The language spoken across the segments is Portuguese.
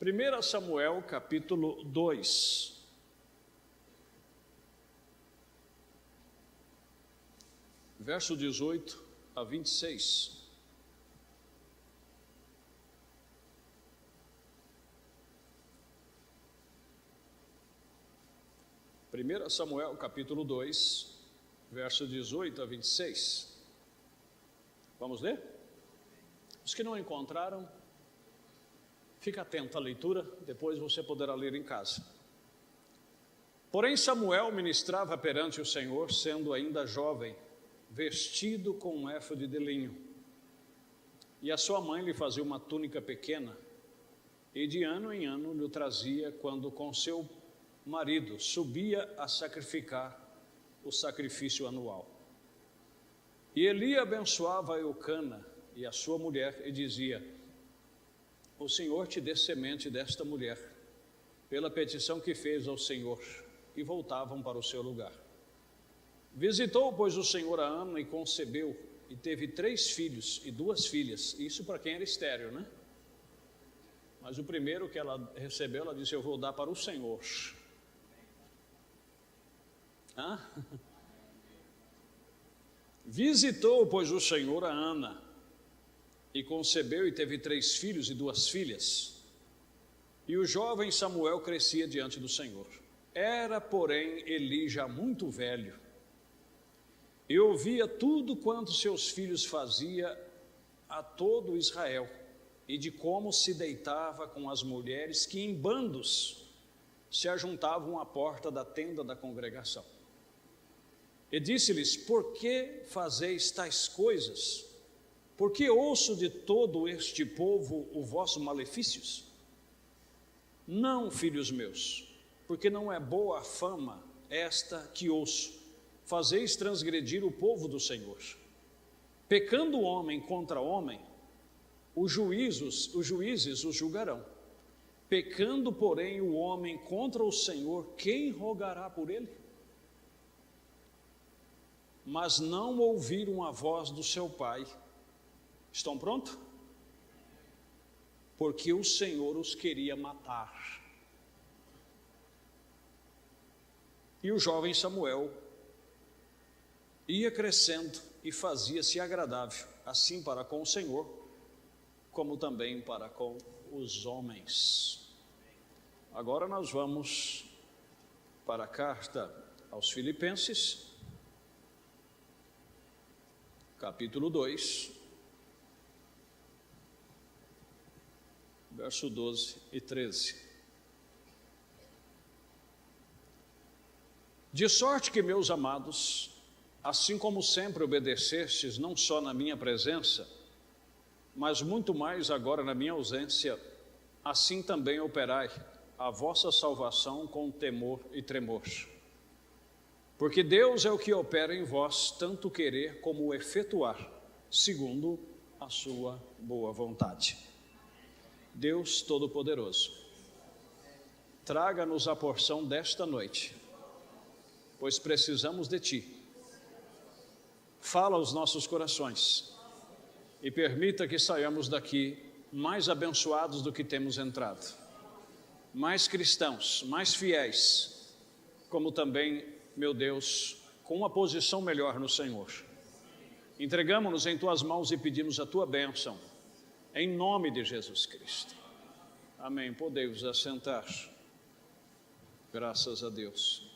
1 Samuel capítulo 2. Verso 18 a 26. Primeira Samuel capítulo 2, verso 18 a 26. Vamos ler? Os que não encontraram, fica atento à leitura, depois você poderá ler em casa. Porém Samuel ministrava perante o Senhor, sendo ainda jovem, vestido com um éfode de linho. E a sua mãe lhe fazia uma túnica pequena, e de ano em ano lhe trazia, quando com seu marido subia a sacrificar o sacrifício anual. E Eli abençoava Eucana e a sua mulher, e dizia: o Senhor te dê semente desta mulher, pela petição que fez ao Senhor. E voltavam para o seu lugar. Visitou, pois, o Senhor a Ana, e concebeu, e teve 3 filhos e 2 filhas. Isso para quem era estéril, né? Mas o primeiro que ela recebeu, ela disse: eu vou dar para o Senhor. Visitou, pois, o Senhor a Ana, e concebeu, e teve 3 filhos e 2 filhas. E o jovem Samuel crescia diante do Senhor. Era, porém, Eli já muito velho, e ouvia tudo quanto seus filhos fazia a todo Israel, e de como se deitava com as mulheres que em bandos se ajuntavam à porta da tenda da congregação. E disse-lhes: por que fazeis tais coisas? Por que ouço de todo este povo o vosso malefícios? Não, filhos meus, porque não é boa a fama esta que ouço. Fazeis transgredir o povo do Senhor. Pecando o homem contra homem, os juízes os julgarão. Pecando, porém, o homem contra o Senhor, quem rogará por ele? Mas não ouviram a voz do seu pai. Estão prontos? Porque o Senhor os queria matar. E o jovem Samuel ia crescendo e fazia-se agradável, assim para com o Senhor, como também para com os homens. Agora nós vamos para a carta aos Filipenses, capítulo 2, verso 12 e 13. De sorte que, meus amados, assim como sempre obedecestes, não só na minha presença, mas muito mais agora na minha ausência, assim também operai a vossa salvação com temor e tremor. Porque Deus é o que opera em vós, tanto querer como efetuar, segundo a sua boa vontade. Deus Todo-Poderoso, traga-nos a porção desta noite, pois precisamos de Ti. Fala aos nossos corações e permita que saiamos daqui mais abençoados do que temos entrado, mais cristãos, mais fiéis, como também, meu Deus, com uma posição melhor no Senhor. Entregamos-nos em Tuas mãos e pedimos a Tua bênção, em nome de Jesus Cristo. Amém. Podemos assentar. Graças a Deus.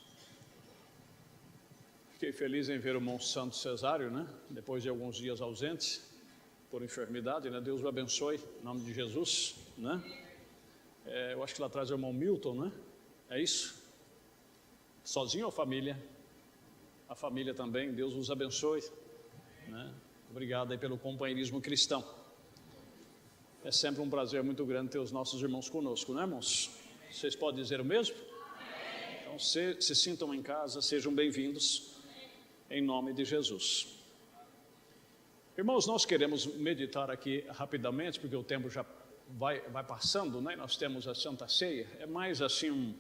Fiquei feliz em ver o irmão Santo Cesário, né? Depois de alguns dias ausentes, por enfermidade, né? Deus o abençoe, em nome de Jesus, né? Eu acho que lá atrás é o irmão Milton, né? É isso? Sozinho ou família? A família também, Deus os abençoe, né? Obrigado aí pelo companheirismo cristão. É sempre um prazer muito grande ter os nossos irmãos conosco, né, irmãos? Vocês podem dizer o mesmo? Então, se sintam em casa, sejam bem-vindos, em nome de Jesus. Irmãos, nós queremos meditar aqui rapidamente, porque o tempo já vai passando, né? Nós temos a Santa Ceia, é mais assim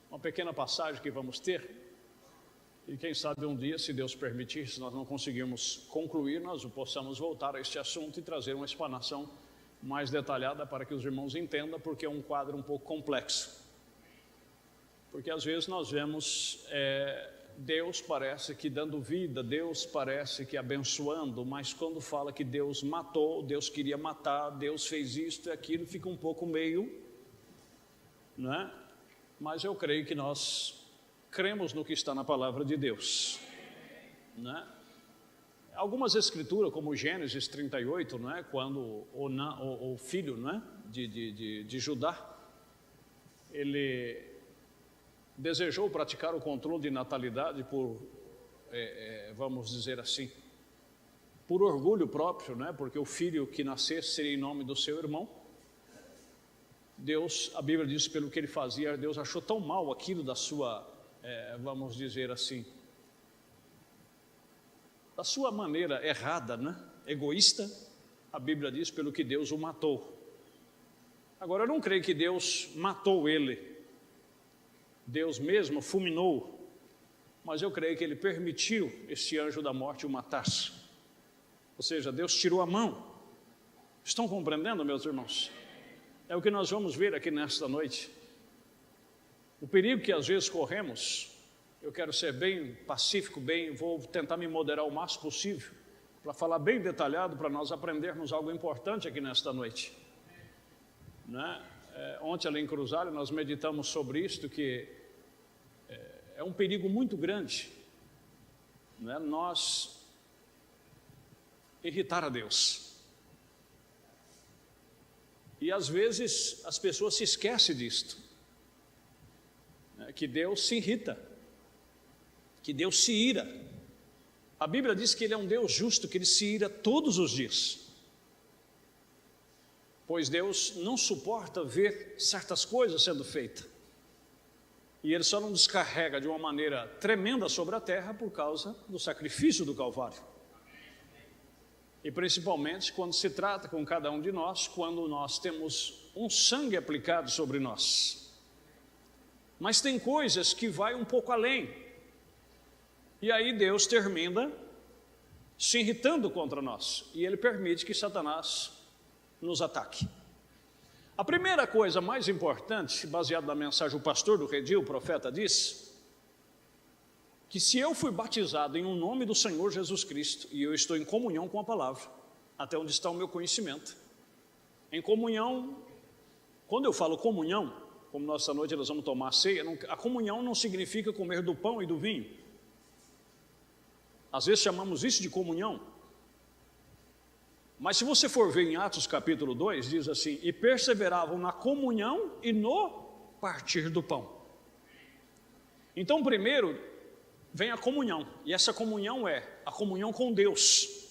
uma pequena passagem que vamos ter, e quem sabe um dia, se Deus permitir, se nós não conseguirmos concluir, nós possamos voltar a este assunto e trazer uma explanação mais detalhada para que os irmãos entendam, porque é um quadro um pouco complexo. Porque às vezes nós vemos Deus parece que dando vida, Deus parece que abençoando, mas quando fala que Deus matou, Deus queria matar, Deus fez isto e aquilo, fica um pouco meio, né? Mas eu creio que nós cremos no que está na palavra de Deus, né? Algumas escrituras, como Gênesis 38, né? Quando o filho, né? de Judá, ele desejou praticar o controle de natalidade por, vamos dizer assim, por orgulho próprio, né? Porque o filho que nascesse seria em nome do seu irmão. Deus, a Bíblia diz, pelo que ele fazia, Deus achou tão mal aquilo da sua, vamos dizer assim, da sua maneira errada, né? Egoísta, a Bíblia diz, pelo que Deus o matou. Agora, eu não creio que Deus matou ele, Deus mesmo fulminou, mas eu creio que ele permitiu esse anjo da morte o matasse. Ou seja, Deus tirou a mão. Estão compreendendo, meus irmãos? É o que nós vamos ver aqui nesta noite. O perigo que às vezes corremos, eu quero ser bem pacífico, vou tentar me moderar o máximo possível, para falar bem detalhado, para nós aprendermos algo importante aqui nesta noite, né? Ontem ali em Cruzalho nós meditamos sobre isto, que é um perigo muito grande, né? Nós irritar a Deus. E às vezes as pessoas se esquecem disto, né? Que Deus se irrita, que Deus se ira. A Bíblia diz que Ele é um Deus justo, que Ele se ira todos os dias, pois Deus não suporta ver certas coisas sendo feitas, e Ele só não descarrega de uma maneira tremenda sobre a terra por causa do sacrifício do Calvário. E principalmente quando se trata com cada um de nós, quando nós temos um sangue aplicado sobre nós. Mas tem coisas que vai um pouco além, e aí Deus termina se irritando contra nós, e Ele permite que Satanás nos ataque. A primeira coisa mais importante, baseada na mensagem do pastor do Redil, o profeta, diz que se eu fui batizado em um nome do Senhor Jesus Cristo, e eu estou em comunhão com a palavra, até onde está o meu conhecimento, em comunhão, quando eu falo comunhão, como nessa noite nós vamos tomar a ceia, a comunhão não significa comer do pão e do vinho. Às vezes chamamos isso de comunhão, mas se você for ver em Atos capítulo 2, diz assim: e perseveravam na comunhão e no partir do pão. Então primeiro vem a comunhão, e essa comunhão é a comunhão com Deus.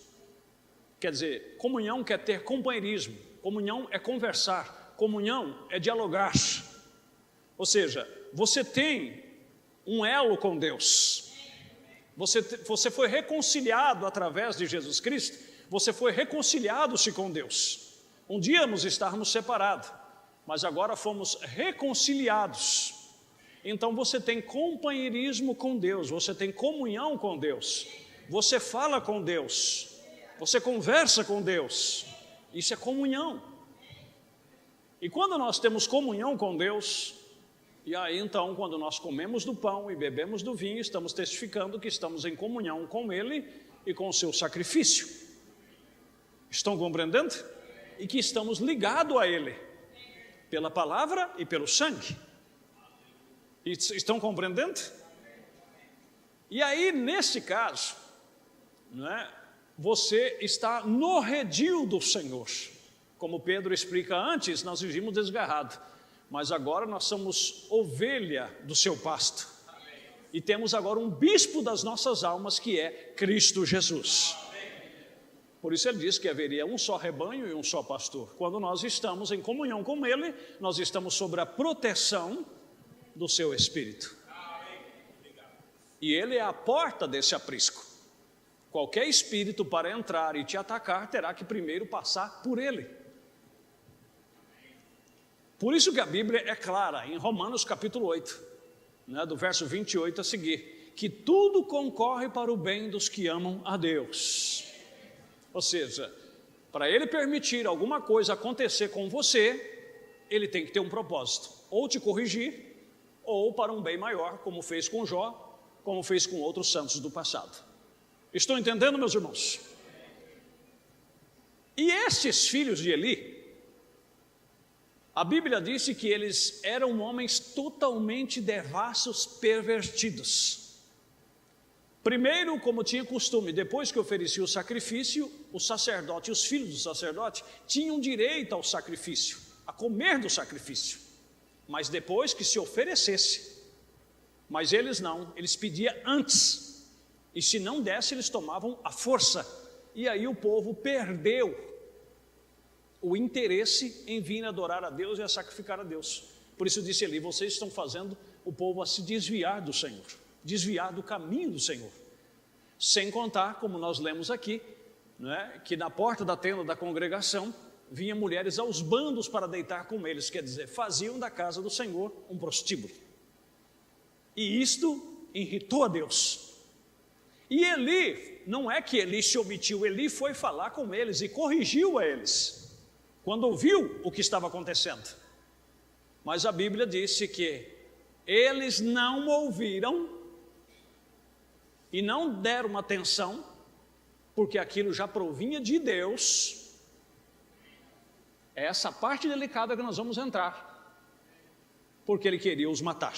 Quer dizer, comunhão quer ter companheirismo, comunhão é conversar, comunhão é dialogar. Ou seja, você tem um elo com Deus, você foi reconciliado através de Jesus Cristo, você foi reconciliado-se com Deus. Um dia nos estávamos separados, mas agora fomos reconciliados. Então você tem companheirismo com Deus, você tem comunhão com Deus, você fala com Deus, você conversa com Deus, isso é comunhão. E quando nós temos comunhão com Deus, e aí então quando nós comemos do pão e bebemos do vinho, estamos testificando que estamos em comunhão com Ele e com o seu sacrifício. Estão compreendendo? E que estamos ligados a Ele, pela palavra e pelo sangue. Estão compreendendo? E aí, nesse caso, né, você está no redil do Senhor. Como Pedro explica antes, nós vivíamos desgarrados, mas agora nós somos ovelha do seu pasto. E temos agora um bispo das nossas almas, que é Cristo Jesus. Por isso ele diz que haveria um só rebanho e um só pastor. Quando nós estamos em comunhão com Ele, nós estamos sob a proteção do seu Espírito. E Ele é a porta desse aprisco. Qualquer espírito para entrar e te atacar terá que primeiro passar por Ele. Por isso que a Bíblia é clara, em Romanos capítulo 8, né, do verso 28 a seguir, que tudo concorre para o bem dos que amam a Deus. Ou seja, Para ele permitir alguma coisa acontecer com você, ele tem que ter um propósito, ou te corrigir, ou para um bem maior, como fez com Jó, como fez com outros santos do passado. Estão entendendo, meus irmãos? E estes filhos de Eli, a Bíblia disse que eles eram homens totalmente devassos, pervertidos. Primeiro, como tinha costume, depois que oferecia o sacrifício, o sacerdote e os filhos do sacerdote tinham direito ao sacrifício, a comer do sacrifício, mas depois que se oferecesse. Mas eles não, eles pediam antes, e se não desse, eles tomavam à força, e aí o povo perdeu o interesse em vir adorar a Deus e a sacrificar a Deus. Por isso disse Eli: vocês estão fazendo o povo a se desviar do Senhor, desviar do caminho do Senhor. Sem contar, como nós lemos aqui, né, que na porta da tenda da congregação vinham mulheres aos bandos para deitar com eles, quer dizer, faziam da casa do Senhor um prostíbulo. E isto irritou a Deus. E Eli, não é que Eli se omitiu, Eli foi falar com eles e corrigiu a eles, quando ouviu o que estava acontecendo. Mas a Bíblia disse que eles não ouviram e não deram atenção, porque aquilo já provinha de Deus. É essa parte delicada que nós vamos entrar, porque ele queria os matar.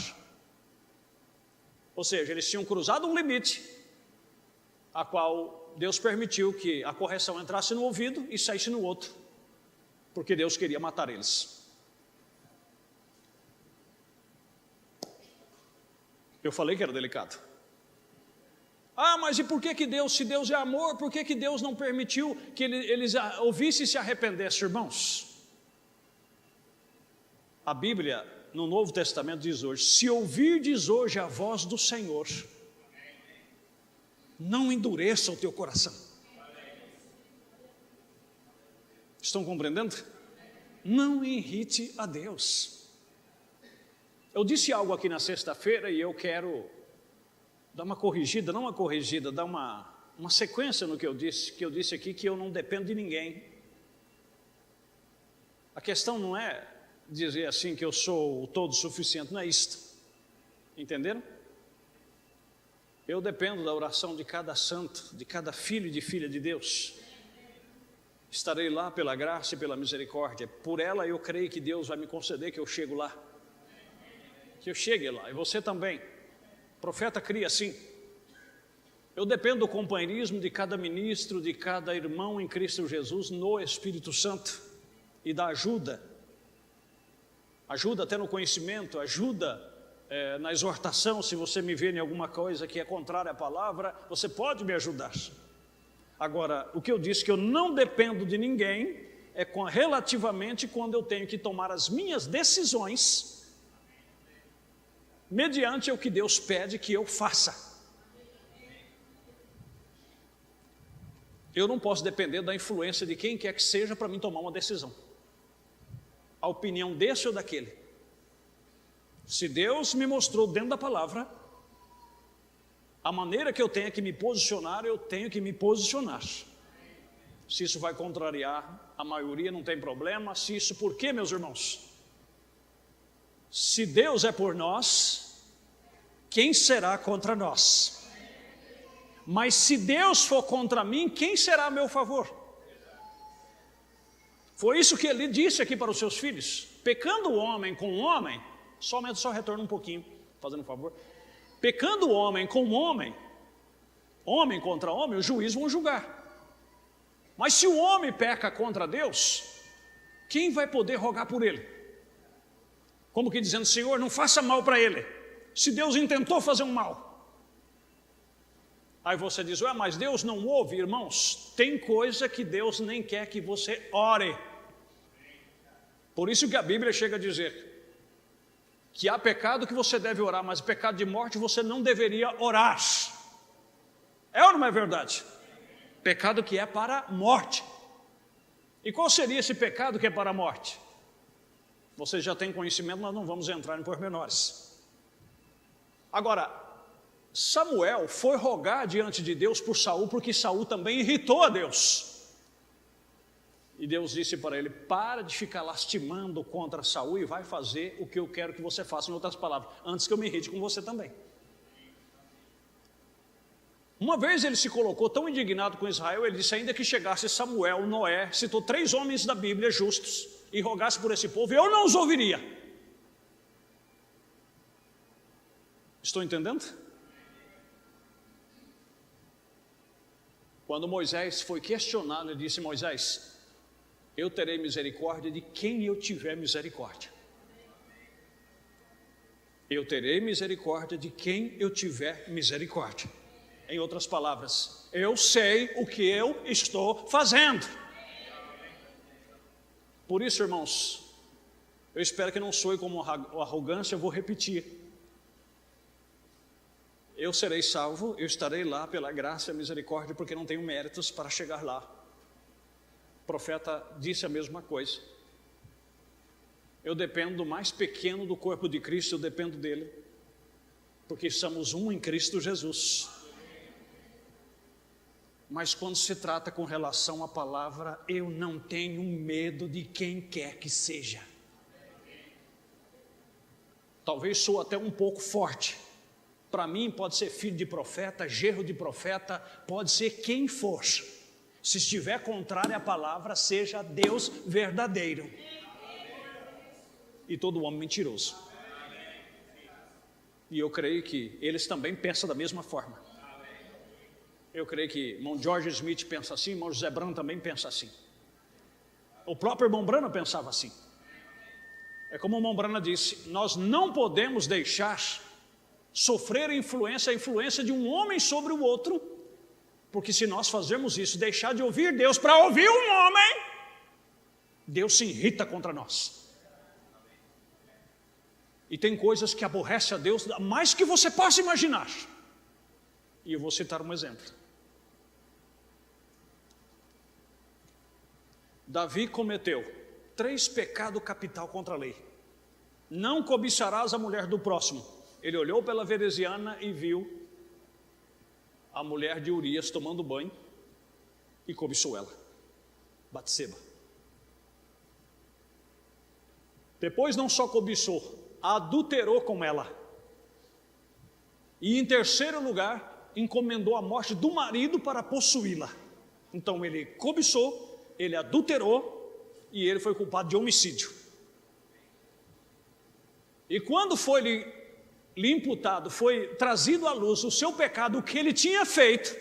Ou seja, eles tinham cruzado um limite, a qual Deus permitiu que a correção entrasse no ouvido e saísse no outro, porque Deus queria matar eles. Eu falei que era delicado. Ah, mas e por que Deus, se Deus é amor, por que Deus não permitiu que eles ouvissem e se arrependessem, irmãos? A Bíblia, no Novo Testamento, diz hoje: se ouvirdes hoje a voz do Senhor, não endureça o teu coração. Estão compreendendo? Não irrite a Deus. Eu disse algo aqui na sexta-feira e eu quero dar uma corrigida, não uma corrigida, dar uma sequência no que eu disse aqui, que eu não dependo de ninguém. A questão não é dizer assim que eu sou o todo suficiente, não é isto. Entenderam? Eu dependo da oração de cada santo, de cada filho e de filha de Deus. Estarei lá pela graça e pela misericórdia. Por ela eu creio que Deus vai me conceder que eu chego lá. Que eu chegue lá. E você também. O profeta cria assim. Eu dependo do companheirismo de cada ministro, de cada irmão em Cristo Jesus, no Espírito Santo. E da ajuda. Ajuda até no conhecimento, ajuda na exortação. Se você me vê em alguma coisa que é contrária à palavra, você pode me ajudar. Agora, o que eu disse que eu não dependo de ninguém é relativamente quando eu tenho que tomar as minhas decisões mediante o que Deus pede que eu faça. Eu não posso depender da influência de quem quer que seja para mim tomar uma decisão. A opinião desse ou daquele. Se Deus me mostrou dentro da palavra a maneira que eu tenho que me posicionar, eu tenho que me posicionar. Se isso vai contrariar a maioria, não tem problema. Se isso, por quê, meus irmãos? Se Deus é por nós, quem será contra nós? Mas se Deus for contra mim, quem será a meu favor? Foi isso que ele disse aqui para os seus filhos. Pecando o homem com o homem, só retorna um pouquinho, fazendo um favor. Pecando o homem com o homem, homem contra homem, os juízes vão julgar. Mas se o homem peca contra Deus, quem vai poder rogar por ele? Como que dizendo: Senhor, não faça mal para ele, se Deus intentou fazer um mal. Aí você diz: ué, mas Deus não ouve. Irmãos, tem coisa que Deus nem quer que você ore. Por isso que a Bíblia chega a dizer que há pecado que você deve orar, mas pecado de morte você não deveria orar. É ou não é verdade? Pecado que é para a morte. E qual seria esse pecado que é para a morte? Você já tem conhecimento, nós não vamos entrar em pormenores. Agora, Samuel foi rogar diante de Deus por Saul, porque Saul também irritou a Deus. E Deus disse para ele: para de ficar lastimando contra Saul e vai fazer o que eu quero que você faça. Em outras palavras, antes que eu me irrite com você também. Uma vez ele se colocou tão indignado com Israel, ele disse: ainda que chegasse Samuel, Noé, citou 3 homens da Bíblia justos, e rogasse por esse povo, eu não os ouviria. Estou entendendo? Quando Moisés foi questionado, ele disse: Moisés, eu terei misericórdia de quem eu tiver misericórdia. Eu terei misericórdia de quem eu tiver misericórdia. Em outras palavras, eu sei o que eu estou fazendo. Por isso, irmãos, eu espero que não soe como arrogância, eu vou repetir. Eu serei salvo, eu estarei lá pela graça e misericórdia, porque não tenho méritos para chegar lá. O profeta disse a mesma coisa. Eu dependo do mais pequeno do corpo de Cristo, eu dependo dele, porque somos um em Cristo Jesus. Mas quando se trata com relação à palavra, eu não tenho medo de quem quer que seja. Talvez sou até um pouco forte. Para mim pode ser filho de profeta, genro de profeta, pode ser quem for. Se estiver contrário à palavra, seja Deus verdadeiro. E todo homem mentiroso. E eu creio que eles também pensam da mesma forma. Eu creio que irmão George Smith pensa assim, irmão José Branham também pensa assim. O próprio irmão Branham pensava assim. É como o irmão Branham disse: nós não podemos deixar sofrer a influência de um homem sobre o outro, porque se nós fazermos isso, deixar de ouvir Deus para ouvir um homem, Deus se irrita contra nós. E tem coisas que aborrecem a Deus mais que você possa imaginar. E eu vou citar um exemplo. Davi cometeu 3 pecados capital contra a lei. Não cobiçarás a mulher do próximo. Ele olhou pela veneziana e viu a mulher de Urias tomando banho e cobiçou ela. Batseba. Depois não só cobiçou, adulterou com ela. E em terceiro lugar, encomendou a morte do marido para possuí-la. Então ele cobiçou, ele adulterou e ele foi culpado de homicídio. E quando foi lhe imputado, foi trazido à luz o seu pecado, o que ele tinha feito,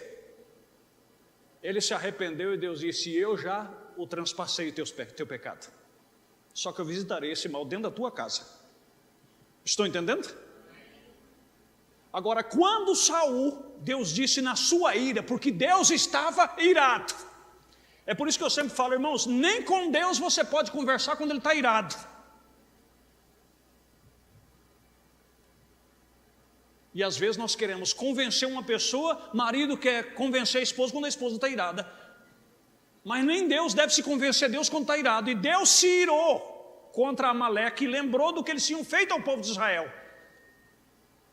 ele se arrependeu e Deus disse: eu já o transpassei o teu pecado, só que eu visitarei esse mal dentro da tua casa. Estou entendendo? Agora, quando Saul, Deus disse na sua ira, porque Deus estava irado. É por isso que eu sempre falo, irmãos, nem com Deus você pode conversar quando ele está irado. E às vezes nós queremos convencer uma pessoa, marido quer convencer a esposa quando a esposa está irada. Mas nem Deus deve se convencer a Deus quando está irado. E Deus se irou contra Amaleque e lembrou do que eles tinham feito ao povo de Israel.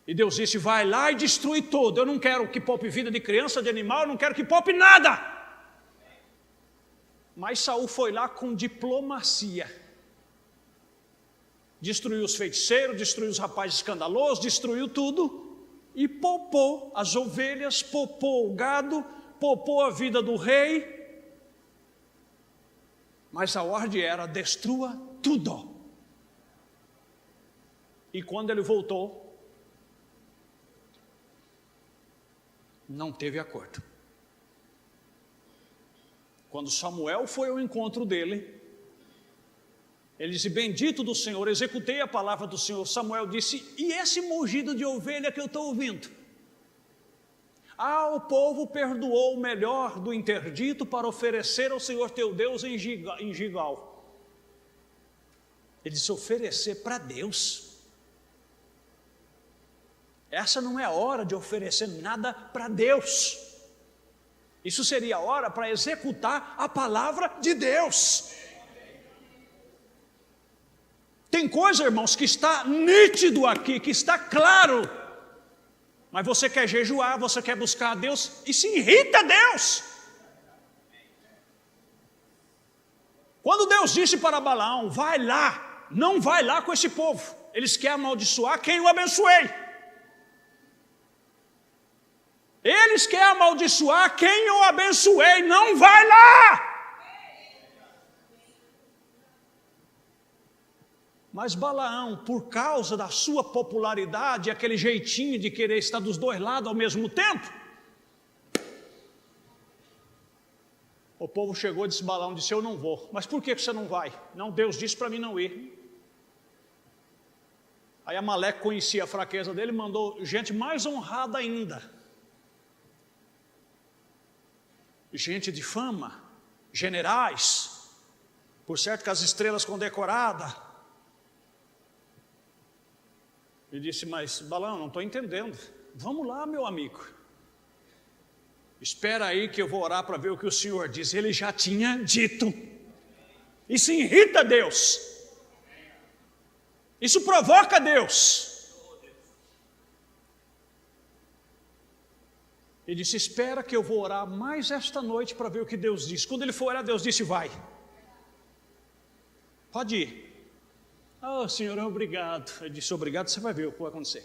E Deus disse: vai lá e destrui tudo. Eu não quero que poupe vida de criança, de animal, eu não quero que poupe nada. Mas Saul foi lá com diplomacia. Destruiu os feiticeiros, destruiu os rapazes escandalosos, destruiu tudo. E poupou as ovelhas, poupou o gado, poupou a vida do rei. Mas a ordem era: destrua tudo. E quando ele voltou, não teve acordo. Quando Samuel foi ao encontro dele, ele disse: bendito do Senhor, executei a palavra do Senhor. Samuel disse: e esse mugido de ovelha que eu estou ouvindo? O povo perdoou o melhor do interdito para oferecer ao Senhor teu Deus em Gigal. Ele disse: oferecer para Deus? Essa não é a hora de oferecer nada para Deus. Isso seria a hora para executar a palavra de Deus. Tem coisa, irmãos, que está nítido aqui, que está claro, mas você quer jejuar, você quer buscar a Deus e se irrita a Deus. Deus disse para Balaão: vai lá, não vai lá com esse povo, eles querem amaldiçoar quem eu abençoei. Eles querem amaldiçoar quem eu abençoei, não vai lá. Mas Balaão, por causa da sua popularidade, aquele jeitinho de querer estar dos dois lados ao mesmo tempo, o povo chegou e disse: Balaão disse: eu não vou. Mas por que você não vai? Não, Deus disse para mim não ir. Aí Amaleque conhecia a fraqueza dele, mandou gente mais honrada ainda, gente de fama, generais, por certo com as estrelas condecoradas. Ele disse: mas Balaão, não estou entendendo. Vamos lá, meu amigo, espera aí que eu vou orar para ver o que o Senhor diz. Ele já tinha dito. Isso irrita Deus, isso provoca Deus. Ele disse: espera que eu vou orar mais esta noite para ver o que Deus diz. Quando ele for orar, Deus disse: vai, pode ir. Oh, Senhor, obrigado. Ele disse: obrigado, você vai ver o que vai acontecer.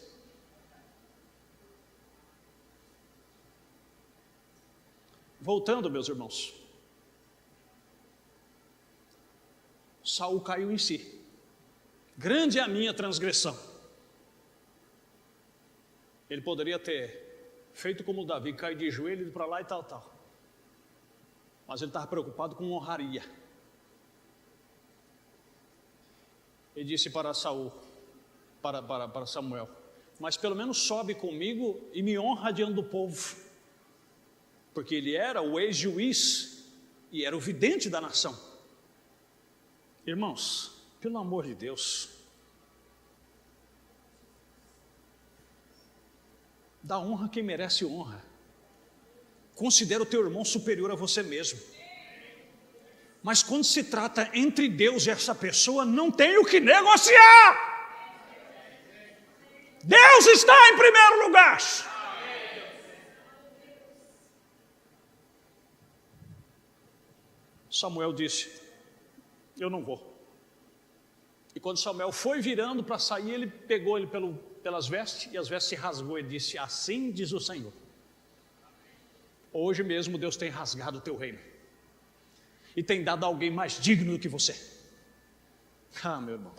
Voltando, meus irmãos, Saul caiu em si. Grande é a minha transgressão. Ele poderia ter feito como Davi, cair de joelho, ir para lá e tal. Mas ele estava preocupado com honraria. Ele disse para Saul, para Samuel: mas pelo menos sobe comigo e me honra diante do povo. Porque ele era o ex-juiz e era o vidente da nação. Irmãos, pelo amor de Deus, dá honra a quem merece honra. Considera o teu irmão superior a você mesmo. Mas quando se trata entre Deus e essa pessoa, não tem o que negociar. Deus está em primeiro lugar. Samuel disse: eu não vou. E quando Samuel foi virando para sair, ele pegou ele pelas vestes, e as vestes se rasgou. Ele disse: assim diz o Senhor, hoje mesmo Deus tem rasgado o teu reino e tem dado a alguém mais digno do que você. Ah, meu irmão,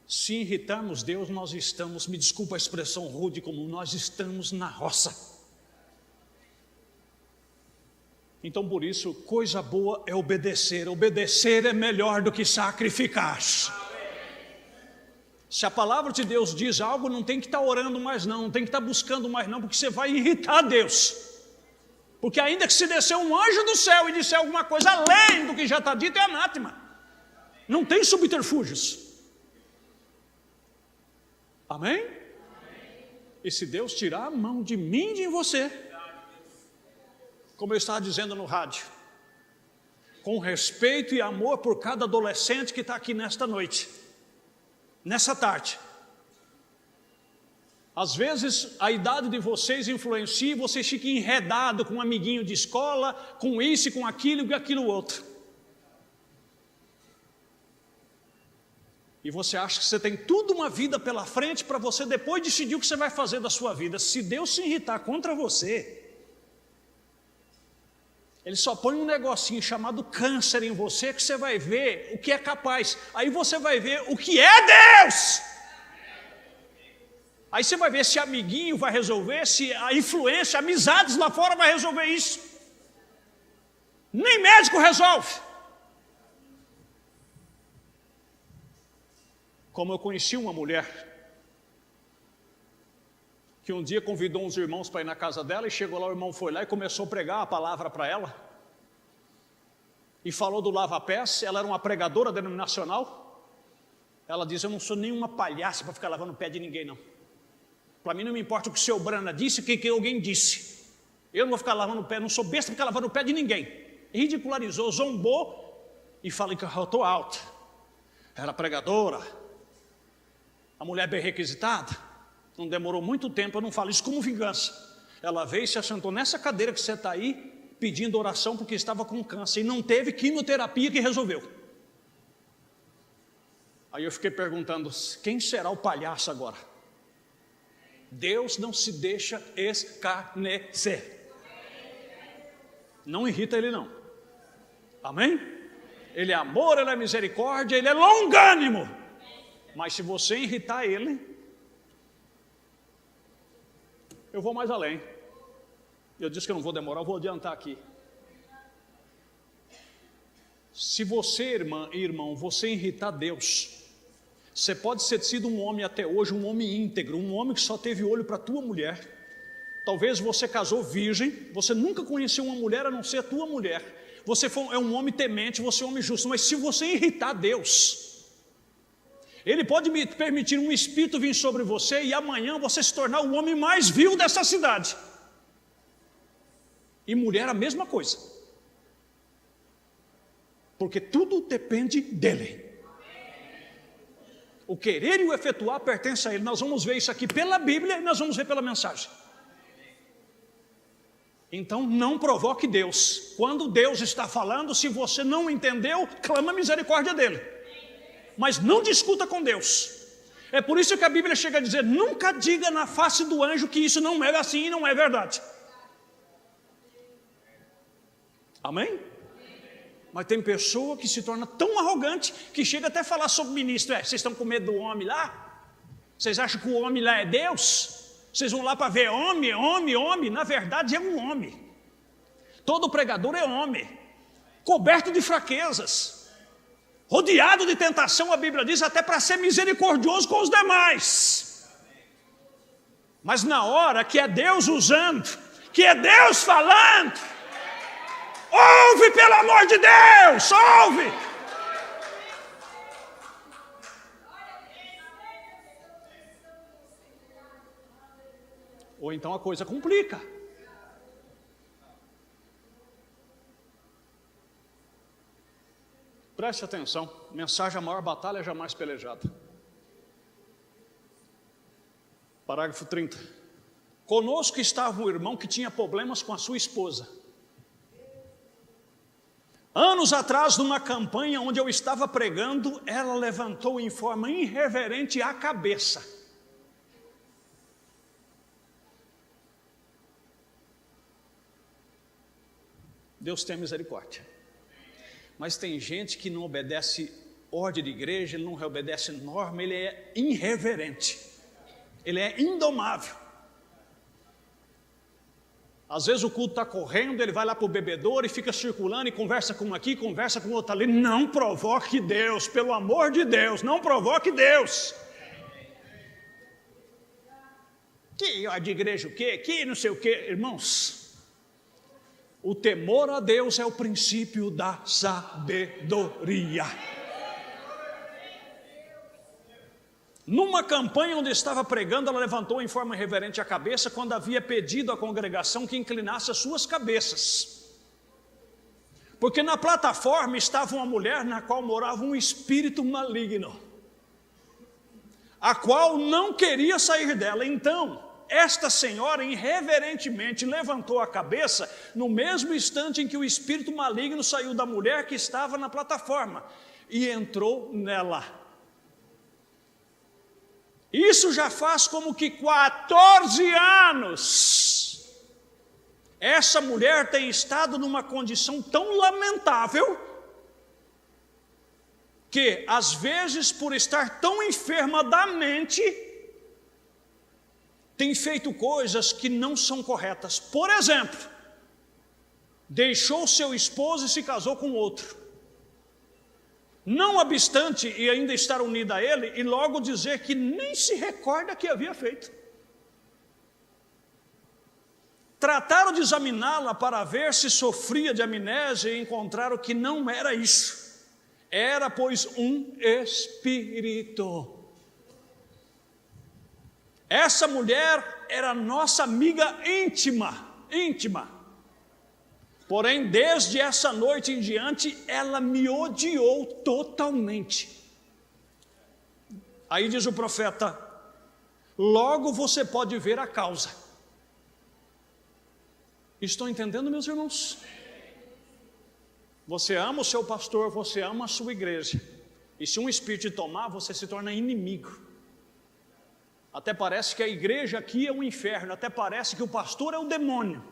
se irritarmos Deus, nós estamos, me desculpa a expressão rude, como nós estamos na roça. Então, por isso, coisa boa é obedecer. Obedecer é melhor do que sacrificar. Se a palavra de Deus diz algo, não tem que estar orando mais não tem que estar buscando mais não, porque você vai irritar Deus. Porque ainda que se descer um anjo do céu e disser alguma coisa além do que já está dito, é anátema. Não tem subterfúgios. Amém? E se Deus tirar a mão de mim e de você, como eu estava dizendo no rádio, com respeito e amor por cada adolescente que está aqui nesta noite, nessa tarde. Às vezes a idade de vocês influencia e vocês ficam enredados com um amiguinho de escola, com isso e com aquilo e com aquilo outro. E você acha que você tem toda uma vida pela frente para você depois decidir o que você vai fazer da sua vida. Se Deus se irritar contra você, Ele só põe um negocinho chamado câncer em você, que você vai ver o que é capaz. Aí você vai ver o que é Deus. Aí você vai ver se amiguinho vai resolver, se a influência, amizades lá fora vai resolver isso. Nem médico resolve. Como eu conheci uma mulher que um dia convidou uns irmãos para ir na casa dela, e chegou lá, o irmão foi lá e começou a pregar a palavra para ela, e falou do lava-pés. Ela era uma pregadora denominacional. Ela diz: eu não sou nenhuma palhaça para ficar lavando o pé de ninguém não. Para mim não me importa o que o seu Brana disse, o que alguém disse. Eu não vou ficar lavando o pé, não sou besta para ficar lavando o pé de ninguém. Ridicularizou, zombou, e fala que eu estou alta. Era pregadora, a mulher bem requisitada. Não demorou muito tempo, eu não falo isso como vingança. Ela veio e se assentou nessa cadeira que você está aí, pedindo oração porque estava com câncer, e não teve quimioterapia que resolveu. Aí eu fiquei perguntando, quem será o palhaço agora? Deus não se deixa escarnecer. Não irrita Ele não. Amém? Ele é amor, Ele é misericórdia, Ele é longânimo. Mas se você irritar Ele, eu vou mais além. Eu disse que eu não vou demorar, eu vou adiantar aqui. Se você, irmã e irmão, você irritar Deus, você pode ter sido um homem até hoje, um homem íntegro, um homem que só teve olho para a tua mulher. Talvez você casou virgem, você nunca conheceu uma mulher a não ser a tua mulher. Você é um homem temente, você é um homem justo, mas se você irritar Deus, Ele pode me permitir um espírito vir sobre você e amanhã você se tornar o homem mais vil dessa cidade. E mulher a mesma coisa. Porque tudo depende dEle. O querer e o efetuar pertence a Ele. Nós vamos ver isso aqui pela Bíblia e nós vamos ver pela mensagem. Então não provoque Deus. Quando Deus está falando, se você não entendeu, clama a misericórdia dEle. Mas não discuta com Deus. É por isso que a Bíblia chega a dizer, nunca diga na face do anjo que isso não é assim e não é verdade. Amém? Mas tem pessoa que se torna tão arrogante que chega até a falar sobre o ministro. Vocês estão com medo do homem lá? Vocês acham que o homem lá é Deus? Vocês vão lá para ver homem, homem, homem. Na verdade é um homem. Todo pregador é homem, coberto de fraquezas, rodeado de tentação, a Bíblia diz, até para ser misericordioso com os demais. Mas na hora que é Deus usando, que é Deus falando, ouve, pelo amor de Deus, ouve. Ou então a coisa complica. Preste atenção, mensagem: a maior batalha jamais pelejada. Parágrafo 30. Conosco estava um irmão que tinha problemas com a sua esposa. Anos atrás, numa campanha onde eu estava pregando, ela levantou em forma irreverente a cabeça. Deus tem misericórdia. Mas tem gente que não obedece ordem de igreja, ele não obedece norma, ele é irreverente, ele é indomável. Às vezes o culto está correndo, ele vai lá para o bebedouro e fica circulando e conversa com um aqui, conversa com outro ali. Não provoque Deus, pelo amor de Deus, não provoque Deus. Que ordem de igreja o quê? Que não sei o quê. Irmãos, o temor a Deus é o princípio da sabedoria. Numa campanha onde estava pregando, ela levantou em forma reverente a cabeça quando havia pedido à congregação que inclinasse as suas cabeças. Porque na plataforma estava uma mulher na qual morava um espírito maligno, a qual não queria sair dela. Então, esta senhora irreverentemente levantou a cabeça no mesmo instante em que o espírito maligno saiu da mulher que estava na plataforma e entrou nela. Isso já faz como que 14 anos. Essa mulher tem estado numa condição tão lamentável que, às vezes, por estar tão enferma da mente, tem feito coisas que não são corretas. Por exemplo, deixou seu esposo e se casou com outro. Não obstante e ainda estar unida a ele, e logo dizer que nem se recorda que havia feito. Trataram de examiná-la para ver se sofria de amnésia e encontraram que não era isso. Era, pois, um espírito. Essa mulher era nossa amiga íntima. Porém, desde essa noite em diante, ela me odiou totalmente. Aí diz o profeta: logo você pode ver a causa. Estão entendendo, meus irmãos? Você ama o seu pastor, você ama a sua igreja. E se um espírito te tomar, você se torna inimigo. Até parece que a igreja aqui é um inferno, até parece que o pastor é o demônio.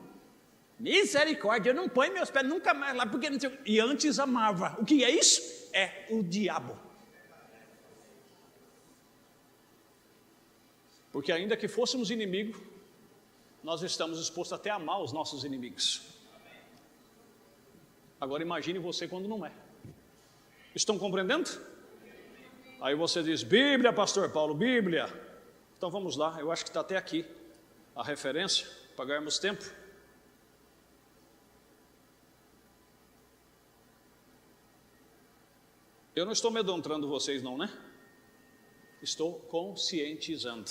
Misericórdia, eu não ponho meus pés nunca mais lá, porque não sei. E antes amava. O que é isso? É o diabo. Porque ainda que fôssemos inimigos, nós estamos dispostos até a amar os nossos inimigos. Agora imagine você quando não é. Estão compreendendo? Aí você diz, Bíblia, pastor Paulo, Bíblia. Então vamos lá, eu acho que está até aqui a referência, para ganharmos tempo. Eu não estou amedrontando vocês não, né? Estou conscientizando.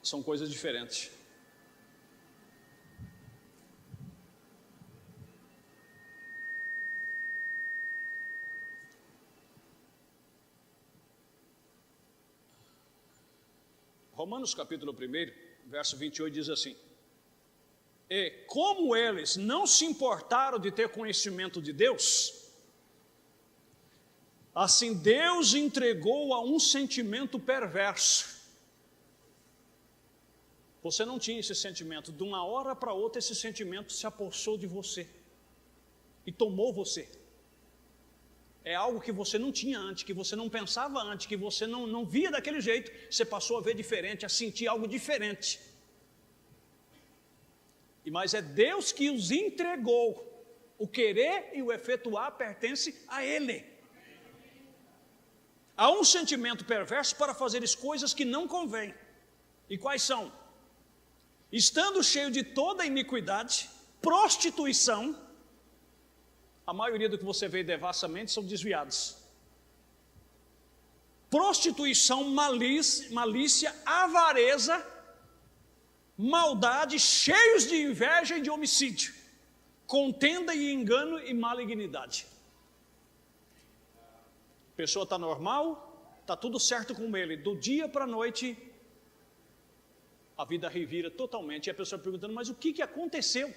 São coisas diferentes. Romanos capítulo 1, verso 28 diz assim: e como eles não se importaram de ter conhecimento de Deus, assim Deus entregou a um sentimento perverso. Você não tinha esse sentimento, de uma hora para outra esse sentimento se apossou de você e tomou você. É algo que você não tinha antes, que você não pensava antes, que você não via daquele jeito, você passou a ver diferente, a sentir algo diferente. Mas é Deus que os entregou. O querer e o efetuar pertence a Ele. Há um sentimento perverso para fazer coisas que não convêm. E quais são? Estando cheio de toda iniquidade, prostituição. A maioria do que você vê devassamente são desviados. Prostituição, malícia, avareza, maldade, cheios de inveja e de homicídio, contenda e engano e malignidade. A pessoa está normal, está tudo certo com ele, do dia para a noite, a vida revira totalmente, e a pessoa perguntando, mas o que aconteceu?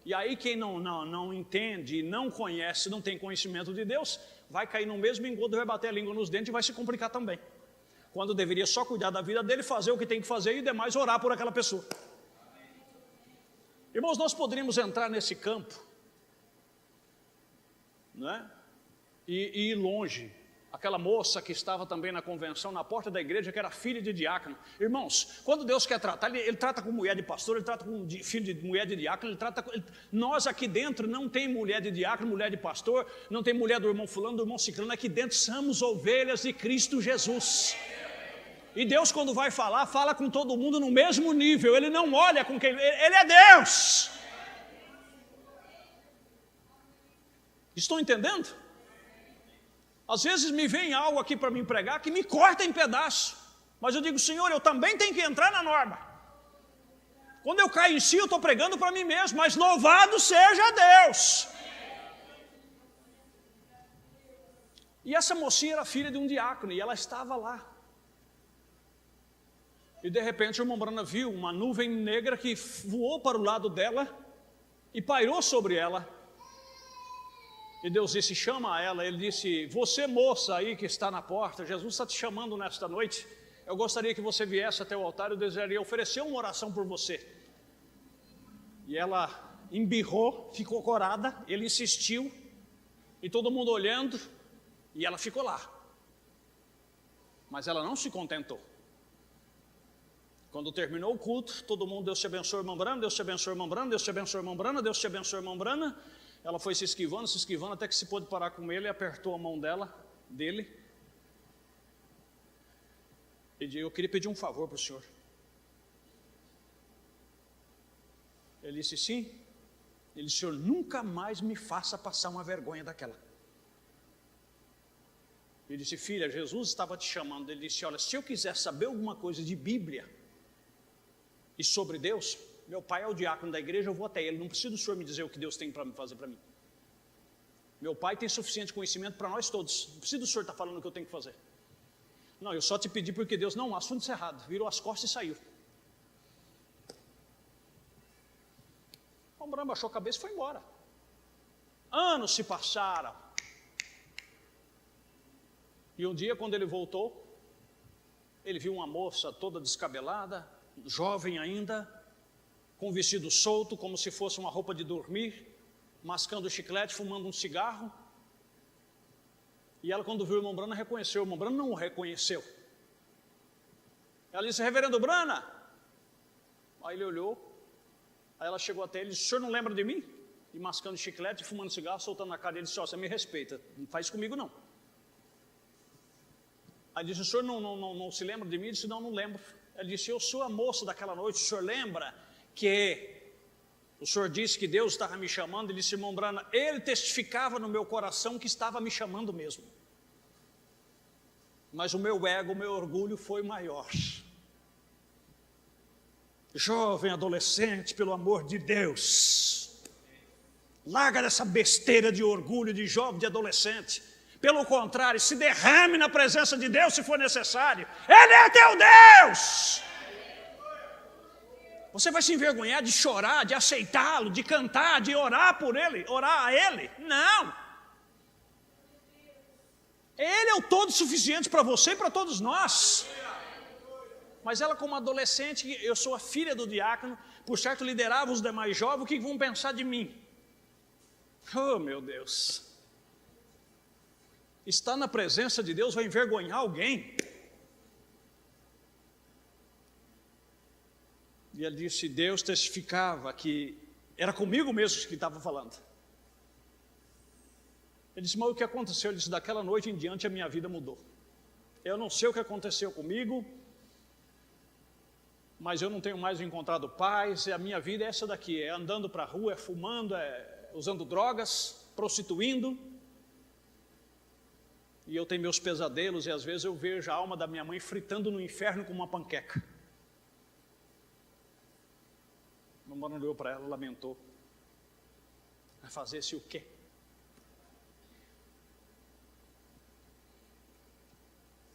E aí quem não entende, não conhece, não tem conhecimento de Deus, vai cair no mesmo engodo, vai bater a língua nos dentes e vai se complicar também. Quando deveria só cuidar da vida dele, fazer o que tem que fazer e demais orar por aquela pessoa. Irmãos, nós poderíamos entrar nesse campo, né? E ir longe. Aquela moça que estava também na convenção, na porta da igreja, que era filha de diácono. Irmãos, quando Deus quer tratar, Ele trata com mulher de pastor, Ele trata com filho de mulher de diácono, nós aqui dentro não tem mulher de diácono, mulher de pastor, não tem mulher do irmão fulano, do irmão ciclano, aqui dentro somos ovelhas de Cristo Jesus. E Deus, quando vai falar, fala com todo mundo no mesmo nível, Ele não olha com quem, Ele é Deus. Estão entendendo? Às vezes me vem algo aqui para me pregar que me corta em pedaços, mas eu digo, Senhor, eu também tenho que entrar na norma. Quando eu caio em si, eu estou pregando para mim mesmo, mas louvado seja Deus. E essa mocinha era filha de um diácono, e ela estava lá. E de repente a irmã Brana viu uma nuvem negra que voou para o lado dela e pairou sobre ela. E Deus disse, chama ela. Ele disse, você moça aí que está na porta, Jesus está te chamando nesta noite. Eu gostaria que você viesse até o altar, eu desejaria oferecer uma oração por você. E ela embirrou, ficou corada, ele insistiu, e todo mundo olhando, e ela ficou lá. Mas ela não se contentou. Quando terminou o culto, todo mundo, Deus te abençoe, irmã Brana, Deus te abençoe, irmã Brana, Deus te abençoe, irmã Brana, Deus te abençoe, irmã Brana. Ela foi se esquivando, até que se pôde parar com ele, e apertou a mão dele. E disse, eu queria pedir um favor para o senhor. Ele disse, sim. Ele disse, senhor, nunca mais me faça passar uma vergonha daquela. Ele disse, filha, Jesus estava te chamando. Ele disse, olha, se eu quiser saber alguma coisa de Bíblia e sobre Deus, meu pai é o diácono da igreja, eu vou até ele, não precisa do senhor me dizer o que Deus tem para fazer para mim. Meu pai tem suficiente conhecimento para nós todos, não precisa do senhor estar falando o que eu tenho que fazer. Não, eu só te pedi porque Deus, não, assunto encerrado, virou as costas e saiu. Branham baixou a cabeça e foi embora. Anos se passaram. E um dia, quando ele voltou, ele viu uma moça toda descabelada, jovem ainda, com um vestido solto, como se fosse uma roupa de dormir, mascando chiclete, fumando um cigarro. E ela, quando viu o irmão Branham, reconheceu. O irmão Branham não o reconheceu. Ela disse: reverendo Branham. Aí ele olhou, aí ela chegou até ele e disse: o senhor não lembra de mim? E mascando chiclete, fumando cigarro, soltando na cara dele, disse: ó, você me respeita, não faz comigo não. Aí disse: o senhor não se lembra de mim? Ele disse: não lembro. Ele disse: eu sou a moça daquela noite, o senhor lembra que o senhor disse que Deus estava me chamando? Ele disse: irmão Branham, ele testificava no meu coração que estava me chamando mesmo. Mas o meu ego, o meu orgulho foi maior. Jovem, adolescente, pelo amor de Deus, larga dessa besteira de orgulho de jovem, de adolescente. Pelo contrário, se derrame na presença de Deus se for necessário. Ele é teu Deus. Você vai se envergonhar de chorar, de aceitá-lo, de cantar, de orar por ele, orar a ele? Não. Ele é o todo suficiente para você e para todos nós. Mas ela, como adolescente, eu sou a filha do diácono, por certo liderava os demais jovens, o que vão pensar de mim? Oh, meu Deus. Estar na presença de Deus vai envergonhar alguém? E ele disse: Deus testificava que era comigo mesmo que estava falando. Ele disse: mas o que aconteceu? Ele disse: daquela noite em diante a minha vida mudou. Eu não sei o que aconteceu comigo, mas eu não tenho mais encontrado paz, e a minha vida é essa daqui, é andando para a rua, é fumando, é usando drogas, prostituindo. E eu tenho meus pesadelos, e às vezes eu vejo a alma da minha mãe fritando no inferno com uma panqueca. Meu irmão olhou para ela, lamentou. Vai fazer-se o quê?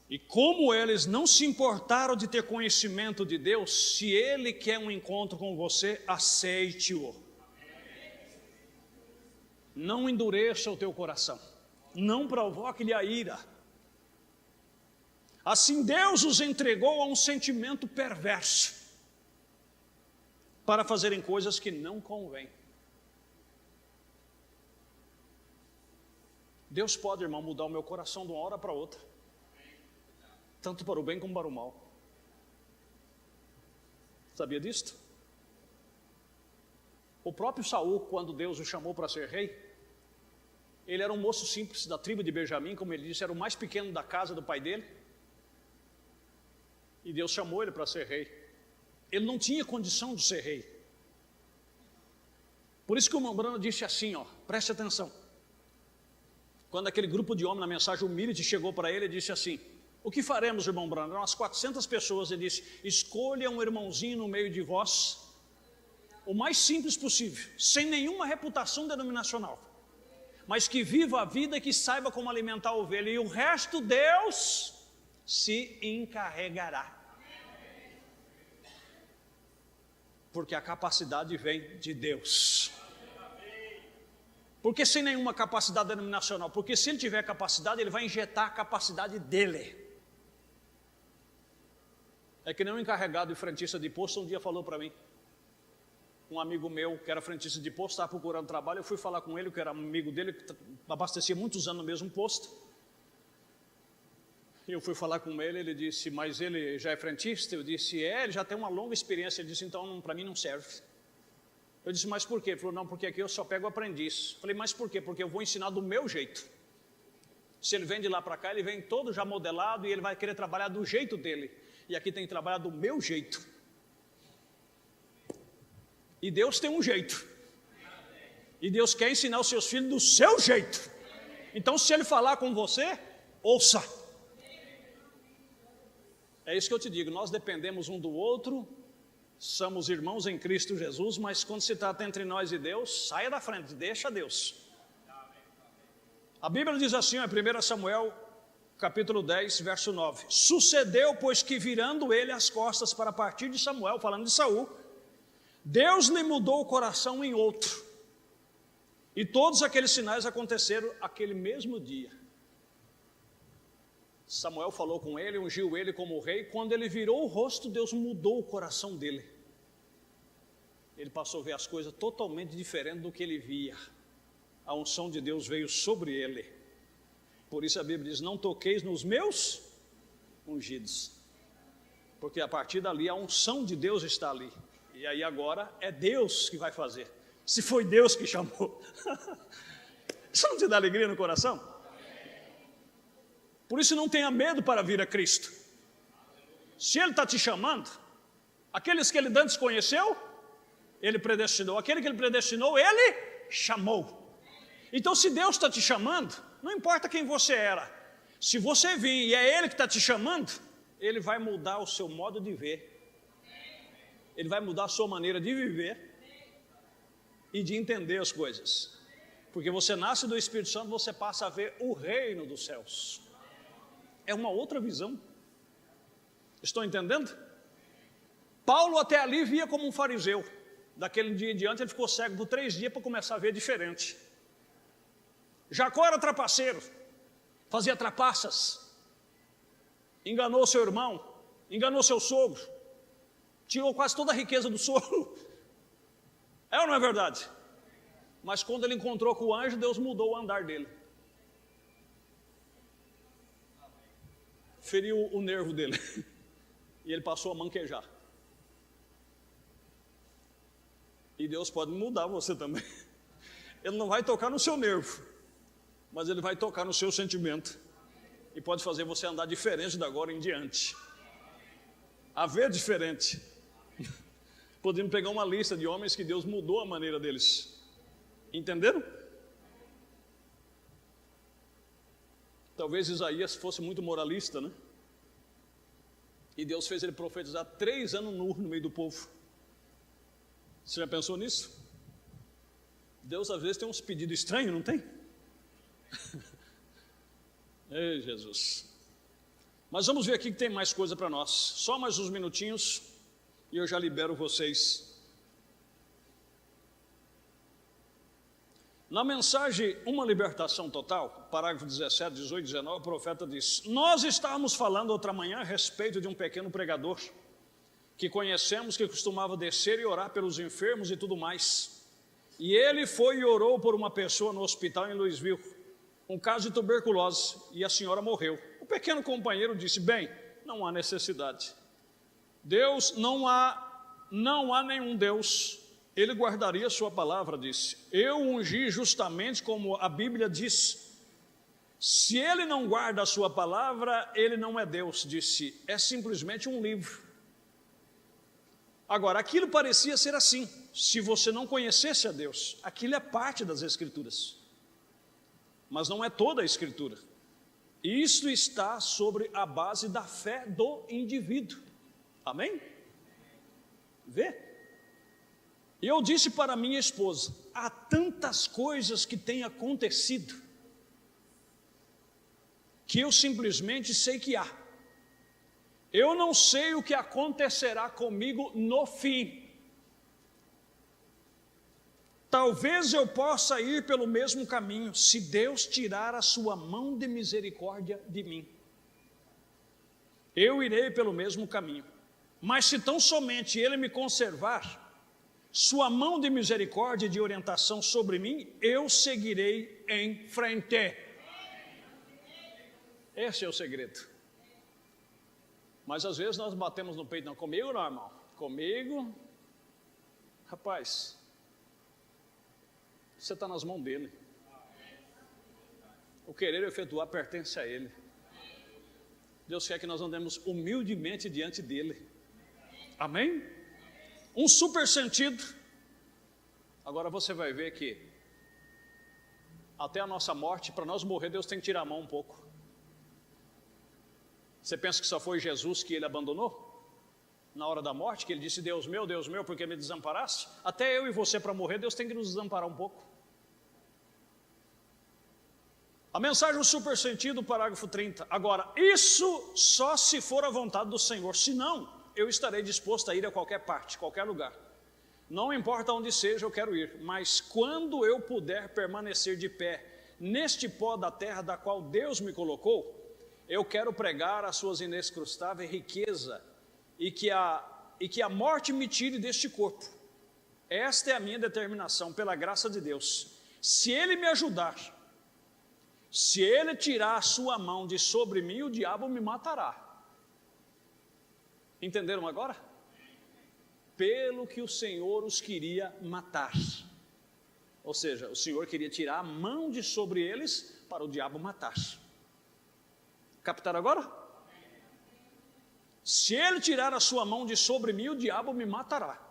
E como eles não se importaram de ter conhecimento de Deus, se Ele quer um encontro com você, aceite-o. Não endureça o teu coração. Não provoque-lhe a ira. Assim Deus os entregou a um sentimento perverso, para fazerem coisas que não convêm. Deus pode, irmão, mudar o meu coração de uma hora para outra. Tanto para o bem como para o mal. Sabia disto? O próprio Saul, quando Deus o chamou para ser rei, ele era um moço simples da tribo de Benjamim, como ele disse, era o mais pequeno da casa do pai dele. E Deus chamou ele para ser rei. Ele não tinha condição de ser rei. Por isso que o irmão Branham disse assim, preste atenção. Quando aquele grupo de homens na mensagem humilde chegou para ele, ele disse assim: o que faremos, irmão Branham? Eram umas 400 pessoas. Ele disse: escolha um irmãozinho no meio de vós, o mais simples possível, sem nenhuma reputação denominacional, mas que viva a vida e que saiba como alimentar a ovelha, e o resto Deus se encarregará. Porque a capacidade vem de Deus. Porque sem nenhuma capacidade denominacional? Porque se ele tiver capacidade, ele vai injetar a capacidade dele. É que nem um encarregado de frentista de posto um dia falou para mim. Um amigo meu que era frentista de posto, estava procurando trabalho, eu fui falar com ele, que era amigo dele, que abastecia muitos anos no mesmo posto. E eu fui falar com ele, ele disse: mas ele já é frentista? Eu disse: ele já tem uma longa experiência. Ele disse: então para mim não serve. Eu disse: mas por quê? Ele falou: não, porque aqui eu só pego aprendiz. Eu falei: mas por quê? Porque eu vou ensinar do meu jeito. Se ele vem de lá para cá, ele vem todo já modelado e ele vai querer trabalhar do jeito dele. E aqui tem que trabalhar do meu jeito. E Deus tem um jeito. E Deus quer ensinar os seus filhos do seu jeito. Então, se Ele falar com você, ouça. É isso que eu te digo, nós dependemos um do outro, somos irmãos em Cristo Jesus, mas quando se trata entre nós e Deus, saia da frente, deixa Deus. A Bíblia diz assim, em 1 Samuel, capítulo 10, verso 9: sucedeu, pois que virando ele as costas para partir de Samuel, falando de Saul, Deus lhe mudou o coração em outro. E todos aqueles sinais aconteceram aquele mesmo dia. Samuel falou com ele, ungiu ele como rei. Quando ele virou o rosto, Deus mudou o coração dele. Ele passou a ver as coisas totalmente diferentes do que ele via. A unção de Deus veio sobre ele. Por isso a Bíblia diz, não toqueis nos meus ungidos. Porque a partir dali a unção de Deus está ali. E aí agora é Deus que vai fazer. Se foi Deus que chamou. Isso não te dá alegria no coração? Por isso não tenha medo para vir a Cristo. Se Ele está te chamando, aqueles que Ele antes conheceu, Ele predestinou. Aquele que Ele predestinou, Ele chamou. Então se Deus está te chamando, não importa quem você era. Se você vir e é Ele que está te chamando, Ele vai mudar o seu modo de ver. Ele vai mudar a sua maneira de viver e de entender as coisas. Porque você nasce do Espírito Santo, você passa a ver o reino dos céus. É uma outra visão. Estão entendendo? Paulo até ali via como um fariseu. Daquele dia em diante ele ficou cego por 3 dias para começar a ver diferente. Jacó era trapaceiro, fazia trapaças, enganou seu irmão, enganou seu sogro, tirou quase toda a riqueza do sogro. É ou não é verdade? Mas quando ele encontrou com o anjo, Deus mudou o andar dele. Feriu o nervo dele. E ele passou a manquejar. E Deus pode mudar você também. Ele não vai tocar no seu nervo, mas Ele vai tocar no seu sentimento. E pode fazer você andar diferente da agora em diante. A ver diferente. Podemos pegar uma lista de homens que Deus mudou a maneira deles. Entenderam? Talvez Isaías fosse muito moralista, né? E Deus fez ele profetizar 3 anos nu no meio do povo. Você já pensou nisso? Deus às vezes tem uns pedidos estranhos, não tem? Ei, Jesus. Mas vamos ver aqui que tem mais coisa para nós. Só mais uns minutinhos e eu já libero vocês. Na mensagem Uma Libertação Total, parágrafo 17, 18, 19, o profeta diz: nós estávamos falando outra manhã a respeito de um pequeno pregador que conhecemos, que costumava descer e orar pelos enfermos e tudo mais. E ele foi e orou por uma pessoa no hospital em Louisville, um caso de tuberculose, e a senhora morreu. O pequeno companheiro disse: bem, não há necessidade. Deus, não há nenhum Deus. Ele guardaria sua palavra, disse. Eu ungi justamente como a Bíblia diz. Se ele não guarda a sua palavra, ele não é Deus, disse. É simplesmente um livro. Agora, aquilo parecia ser assim. Se você não conhecesse a Deus, aquilo é parte das Escrituras. Mas não é toda a Escritura. Isso está sobre a base da fé do indivíduo. Amém? Vê? E eu disse para minha esposa: há tantas coisas que têm acontecido, que eu simplesmente sei que há. Eu não sei o que acontecerá comigo no fim. Talvez eu possa ir pelo mesmo caminho, se Deus tirar a sua mão de misericórdia de mim. Eu irei pelo mesmo caminho. Mas se tão somente Ele me conservar sua mão de misericórdia e de orientação sobre mim, eu seguirei em frente. Esse é o segredo. Mas às vezes nós batemos no peito: não, comigo não, irmão. Comigo, rapaz, você está nas mãos dele. O querer efetuar pertence a Ele. Deus quer que nós andemos humildemente diante dele. Amém? Um super sentido. Agora você vai ver que até a nossa morte, para nós morrer, Deus tem que tirar a mão um pouco. Você pensa que só foi Jesus que Ele abandonou? Na hora da morte, que Ele disse: Deus meu, por que me desamparaste? Até eu e você, para morrer, Deus tem que nos desamparar um pouco. A mensagem, um super sentido, parágrafo 30. Agora, isso só se for a vontade do Senhor. Se não, eu estarei disposto a ir a qualquer parte, qualquer lugar. Não importa onde seja, eu quero ir, mas quando eu puder permanecer de pé neste pó da terra da qual Deus me colocou, eu quero pregar as suas inescrutáveis riquezas e que a morte me tire deste corpo. Esta é a minha determinação, pela graça de Deus. Se Ele me ajudar, se Ele tirar a sua mão de sobre mim, o diabo me matará. Entenderam agora? Pelo que o Senhor os queria matar. Ou seja, o Senhor queria tirar a mão de sobre eles para o diabo matar. Captaram agora? Se Ele tirar a sua mão de sobre mim, o diabo me matará.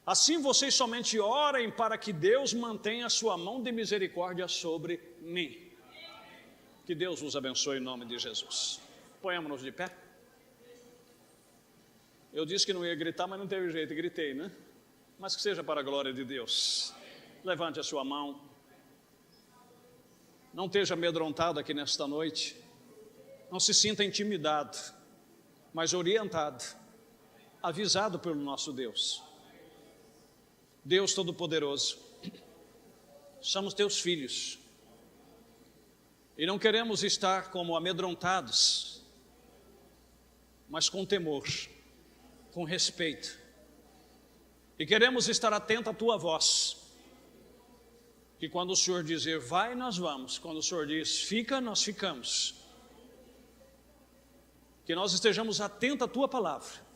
Assim vocês somente orem para que Deus mantenha a sua mão de misericórdia sobre mim. Que Deus vos abençoe em nome de Jesus. Ponhamos-nos de pé. Eu disse que não ia gritar, mas não teve jeito, gritei, né? Mas que seja para a glória de Deus. Levante a sua mão. Não esteja amedrontado aqui nesta noite. Não se sinta intimidado, mas orientado, avisado pelo nosso Deus. Deus Todo-Poderoso, somos teus filhos. E não queremos estar como amedrontados, mas com temor, com respeito. E queremos estar atento à tua voz. Que quando o Senhor dizer vai, nós vamos. Quando o Senhor diz fica, nós ficamos. Que nós estejamos atentos à tua palavra.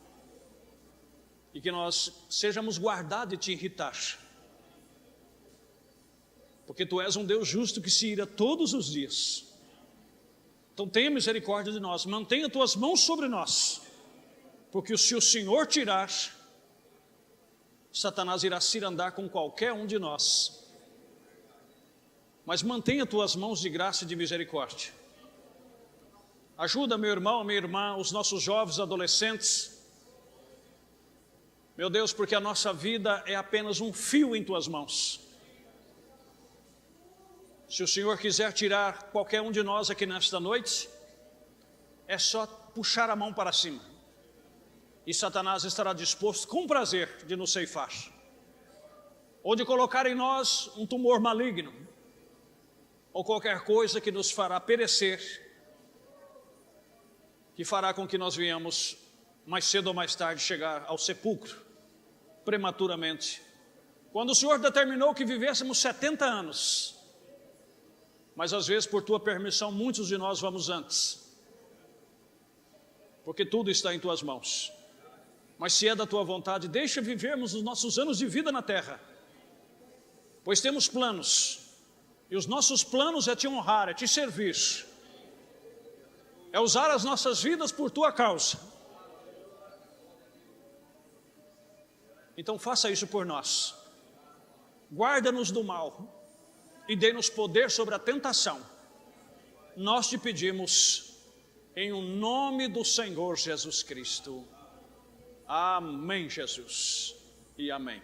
E que nós sejamos guardados de te irritar. Porque tu és um Deus justo que se ira todos os dias. Então tenha misericórdia de nós, mantenha tuas mãos sobre nós. Porque se o Senhor tirar, Satanás irá cirandar com qualquer um de nós. Mas mantenha tuas mãos de graça e de misericórdia. Ajuda meu irmão, minha irmã, os nossos jovens adolescentes. Meu Deus, porque a nossa vida é apenas um fio em tuas mãos. Se o Senhor quiser tirar qualquer um de nós aqui nesta noite, é só puxar a mão para cima. E Satanás estará disposto com prazer de nos ceifar. Ou de colocar em nós um tumor maligno. Ou qualquer coisa que nos fará perecer. Que fará com que nós venhamos, mais cedo ou mais tarde, chegar ao sepulcro, prematuramente. Quando o Senhor determinou que vivêssemos 70 anos, mas às vezes, por tua permissão, muitos de nós vamos antes, porque tudo está em tuas mãos. Mas se é da tua vontade, deixa vivermos os nossos anos de vida na terra, pois temos planos, e os nossos planos é te honrar, é te servir, é usar as nossas vidas por tua causa. Então faça isso por nós. Guarda-nos do mal e dê-nos poder sobre a tentação. Nós te pedimos em o nome do Senhor Jesus Cristo. Amém, Jesus, e amém.